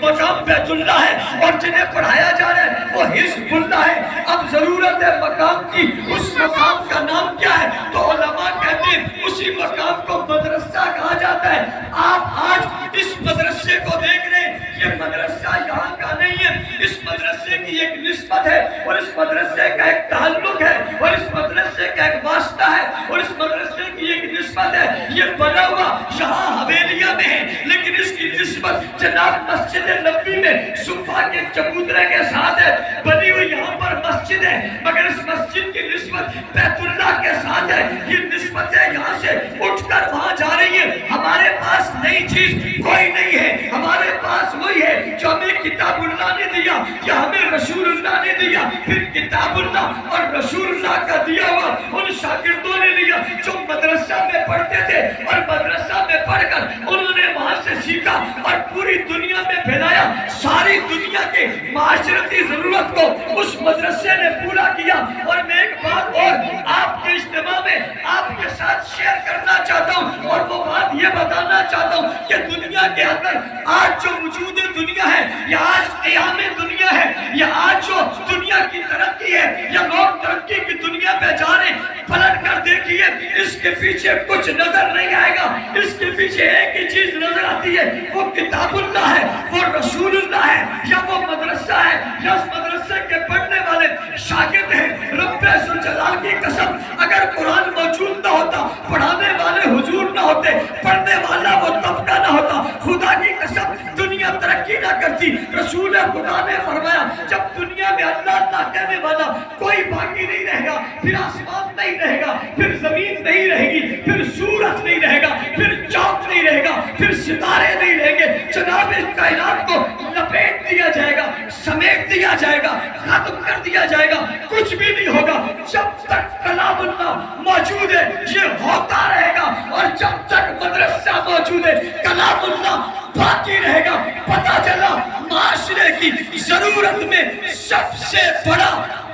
مقام بیت اللہ ہے اور جنہیں پڑھایا جا رہا ہے وہ حزب اللہ ہے۔ اب ضرورت ہے مقام کی، اس مقام کا نام کیا ہے؟ تو علماء کہتے ہیں اسی مقام کو مدرسہ کہا جاتا ہے۔ آپ آج اس مدرسے کو دیکھ رہے ہیں، یہ مدرسہ یہاں کا نہیں ہے، اس مدرسے کی ایک نسبت ہے اور اس مدرسے کا ایک تعلق ہے اور اس مدرسے کا ایک واسطہ ہے اور اس مدرسے کی ایک نسبت ہے۔ یہ بنا ہوا یہاں حویلیہ میں ہے لیکن اس کی نسبت جناب مسجد نبوی میں صفحہ کے چبوترے کے ساتھ ہے۔ بنی ہوئی یہاں پر مسجد ہے مگر اس مسجد کی نسبت بیت اللہ کے ساتھ ہے۔ یہ نسبتیں یہاں سے اٹھ کر وہاں جا رہی ہیں۔ ہمارے پاس نئی چیز کوئی نہیں ہے، ہمارے پاس وہی ہے جو ہمیں کتاب اللہ نے دیا یا ہمیں رسول اللہ نے دیا۔ پھر کتاب اللہ اور رسول اللہ کا دیا ہوا ان شاگردوں نے لیا جو مدرسہ میں پڑھتے تھے اور مدرسہ میں پڑھ کر انہوں نے وہاں سے سیکھا اور پوری دنیا میں پھیلایا۔ ساری دنیا کے معاشرتی ضرورت کو اس مدرسے نے پورا کیا۔ اور میں ایک بات اور آپ کے اجتماع میں آپ کے ساتھ شیئر کرنا چاہتا ہوں اور وہ بات یہ بتانا چاہتا ہوں کہ دنیا کے اندر آج جو وجود دنیا ہے یا آج قیام دنیا ہے یا آج جو دنیا کی ترقی ہے یا لوگ ترقی کی دنیا پہ جا رہے ہیں، پلٹ کر دیکھیے اس کے پیچھے کچھ نظر نہیں آئے گا۔ اس کے پیچھے ایک ہی چیز نظر آتی ہے، وہ کتاب اللہ ہے، وہ رسول اللہ ہے یا وہ مدرسہ ہے یا اس مدرسے کے پڑھنے والے شاگرد ہیں۔ رب ذوالجلال کی قسم اگر قرآن موجود نہ ہوتا، پڑھانے والے حضور نہ ہوتے، پڑھنے والا وہ طبقہ نہ ہوتا، خدا کی قسم دنیا ترقی نہ کرتی۔ رسول خدا نے فرمایا جب دنیا میں اللہ اللہ کہنے والا کوئی باقی نہیں رہے گا، پھر آسمان نہیں رہے گا، پھر زمین نہیں رہے گی، پھر سورج نہیں رہے گا، پھر چاند نہیں رہے گا، پھر ستارے نہیں رہیں گے۔ جناب اس کائنات کو لپیٹ دیا جائے گا، سمیٹ دیا جائے گا، ختم کر دیا جائے گا، کچھ بھی نہیں ہوگا۔ جب تک کلام اللہ موجود ہے یہ ہوتا رہے گا اور جب تک مدرسہ موجود ہے کلام اللہ باقی رہے گا۔ پتہ چلا معاشرے کی ضرورت میں سب سے بڑا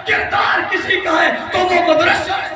کردار کسی کا ہے تو وہ مدرسہ ہے۔